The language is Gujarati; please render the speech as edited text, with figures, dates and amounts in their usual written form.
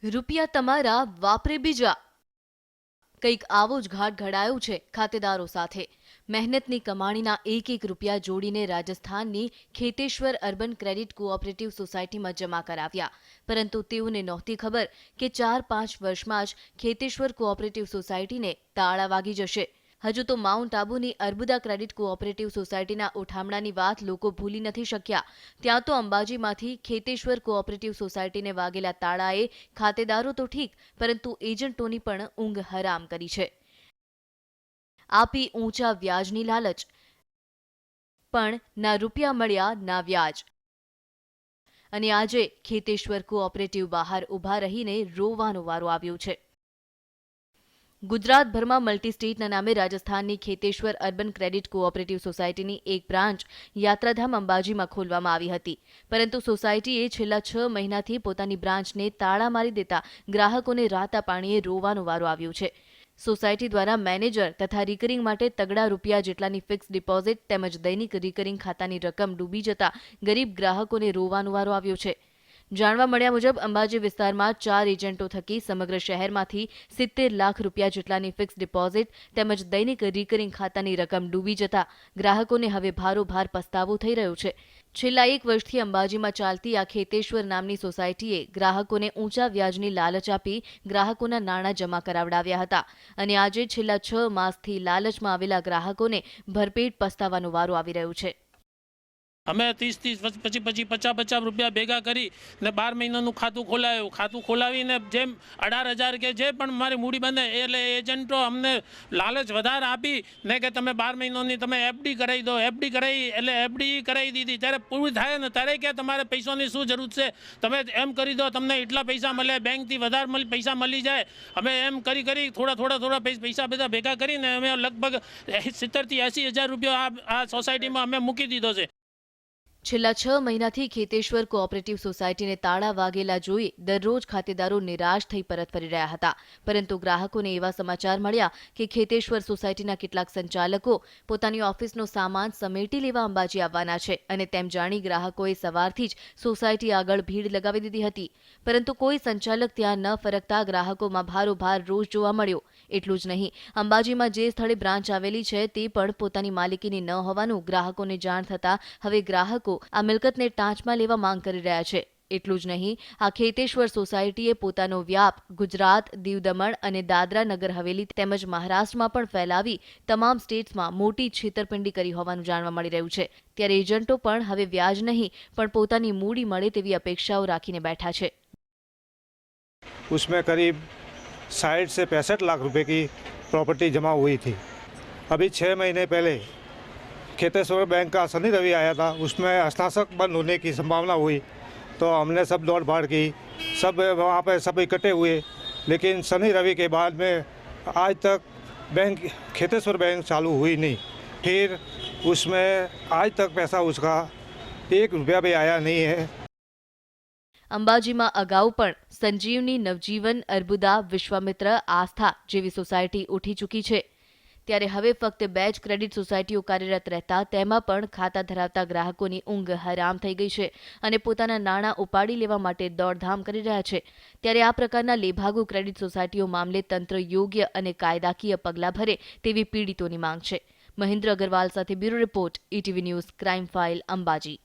રૂપિયા તમારા વાપરે બીજા કંઈક આવો જ ઘાટ ઘડાયો છે ખાતેદારો સાથે। મહેનતની કમાણીના એક રૂપિયા જોડીને રાજસ્થાનની ખેતેશ્વર અર્બન ક્રેડિટ કોઓપરેટિવ સોસાયટીમાં જમા કરાવ્યા, પરંતુ તેઓને નહોતી ખબર કે 4-5 વર્ષમાં જ ખેતેશ્વર કોઓપરેટિવ સોસાયટીને તાળા વાગી જશે। હજુ તો માઉન્ટ આબુની અર્બુદા ક્રેડિટ કોઓપરેટિવ સોસાયટીના ઉઠામણાની વાત લોકો ભૂલી નથી શક્યા, ત્યાં તો અંબાજીમાંથી ખેતેશ્વર કોઓપરેટિવ સોસાયટીને વાગેલા તાળાએ ખાતેદારો તો ઠીક, પરંતુ એજન્ટોની પણ ઊંઘ હરામ કરી છે। આપી ઊંચા વ્યાજની લાલચ, પણ ના રૂપિયા મળ્યા ના વ્યાજ, અને આજે ખેતેશ્વર કોઓપરેટિવ બહાર ઊભા રહીને રોવાનો વારો આવ્યો છે। ગુજરાતભરમાં મલ્ટી સ્ટેટના નામે રાજસ્થાનની ખેતેશ્વર અર્બન ક્રેડિટ કોઓપરેટિવ સોસાયટીની એક બ્રાન્ચ યાત્રાધામ અંબાજીમાં ખોલવામાં આવી હતી, પરંતુ સોસાયટીએ છેલ્લા 6 મહિનાથી પોતાની બ્રાન્ચને તાળા મારી દેતા ગ્રાહકોને રાતા પાણીએ રોવાનો વારો આવ્યો છે। સોસાયટી દ્વારા મેનેજર તથા રિકરિંગ માટે તગડા રૂપિયા જેટલાની ફિક્સ ડિપોઝિટ તેમજ દૈનિક રિકરિંગ ખાતાની રકમ ડૂબી જતા ગરીબ ગ્રાહકોને રોવાનો વારો આવ્યો છે। જાણવા મળ્યા મુજબ અંબાજી વિસ્તારમાં 4 એજન્ટો થકી સમગ્ર શહેરમાંથી 70 લાખ રૂપિયા જેટલાની ફિક્સ ડિપોઝિટ તેમજ દૈનિક રિકરિંગ ખાતાની રકમ ડૂબી જતા ગ્રાહકોને હવે ભારોભાર પસ્તાવો થઈ રહ્યો છે। છેલ્લા 1 વર્ષથી અંબાજીમાં ચાલતી આ ખેતેશ્વર નામની સોસાયટીએ ગ્રાહકોને ઊંચા વ્યાજની લાલચ આપી ગ્રાહકોના નાણાં જમા કરાવડાવ્યા હતા, અને આજે છેલ્લા 6 માસથી લાલચમાં આવેલા ગ્રાહકોને ભરપેટ પસ્તાવાનો વારો આવી રહ્યો છે। અમે 30-30, 25-50 રૂપિયા ભેગા કરી ને 12 મહિનાનું ખાતું ખોલાવ્યું। ખાતું ખોલાવીને જેમ 18,000 કે જે પણ મારી મૂડી બંને એટલે એજન્ટો અમને લાલચ વધારે આપી ને કે તમે 12 મહિનાની તમે એફડી કરાવી દો। એફડી કરાવી એટલે એફડી કરાવી દીધી, ત્યારે પૂરી થાય ને ત્યારે કે તમારે પૈસાની શું જરૂર છે, તમે એમ કરી દો, તમને એટલા પૈસા મળે, બેંકથી વધારે પૈસા મળી જાય। અમે એમ કરી થોડા પૈસા બધા ભેગા કરીને અમે લગભગ 70,000 થી 80,000 રૂપિયા આ સોસાયટીમાં અમે મૂકી દીધો છે। છેલ્લા 6 મહિનાથી ખેતેશ્વર કોઓપરેટિવ સોસાયટીને તાળા વાગેલા જોઈ દરરોજ ખાતેદારો નિરાશ થઈ પરત ફરી રહ્યા હતા, પરંતુ ગ્રાહકોને એવા સમાચાર મળ્યા કે ખેતેશ્વર સોસાયટીના કેટલાક સંચાલકો પોતાની ઓફિસનો સામાન સમેટી લેવા અંબાજી આવવાના છે, અને તેમ જાણી ગ્રાહકોએ સવારથી જ સોસાયટી આગળ ભીડ લગાવી દીધી હતી, પરંતુ કોઈ સંચાલક ત્યાં ન ફરકતા ગ્રાહકોમાં ભારોભાર રોષ જોવા મળ્યો। એટલું જ નહીં, અંબાજીમાં જે સ્થળે બ્રાન્ચ આવેલી છે તે પણ પોતાની માલિકીની ન હોવાનું ગ્રાહકોને જાણ થતા હવે ગ્રાહકો આ મિલકતને ટાંચમાં લેવા માંગ કરી રહ્યા છે। એટલું જ નહીં, આ ખેતેશ્વર સોસાયટીએ પોતાનો વ્યાપ ગુજરાત, દીવ દમણ અને દાદરા નગર હવેલી તેમજ મહારાષ્ટ્રમાં પણ ફેલાવી તમામ સ્ટેટ્સમાં મોટી છેતરપિંડી કરી હોવાનું જાણવા મળી રહ્યું છે। ત્યારે એજન્ટો પણ હવે વ્યાજ નહીં પણ પોતાની મૂડી મળે તેવી અપેક્ષાઓ રાખીને બેઠા છે। उसमें करीब 60 से 65 लाख रुपए की प्रॉपर्टी जमा हुई थी। अभी 6 महीने पहले खेतेश्वर बैंक का शनि रवि आया था, उसमें हस्ताक्षर बंद होने की संभावना हुई, तो हमने सब दौड़ भाड़ की, सब वहाँ पे सब इकट्ठे हुए, लेकिन शनि रवि के बाद में आज तक बैंक खेतेश्वर बैंक चालू हुई नहीं। फिर उसमें आज तक पैसा उसका 1 रुपया भी आया नहीं है। અંબાજીમાં અગાઉ પણ સંજીવની, નવજીવન, અર્બુદા, વિશ્વામિત્ર, આસ્થા જેવી સોસાયટી ઉઠી ચૂકી છે, ત્યારે હવે ફક્ત 2 જ ક્રેડિટ સોસાયટીઓ કાર્યરત રહેતા તેમાં પણ ખાતા ધરાવતા ગ્રાહકોની ઊંઘ હરામ થઈ ગઈ છે અને પોતાના નાણાં ઉપાડી લેવા માટે દોડધામ કરી રહ્યા છે। ત્યારે આ પ્રકારના લેભાગુ ક્રેડિટ સોસાયટીઓ મામલે તંત્ર યોગ્ય અને કાયદાકીય પગલાં ભરે તેવી પીડિતોની માંગ છે। મહેન્દ્ર અગ્રવાલ સાથે bureau report, ETV news, crime file, Ambaji.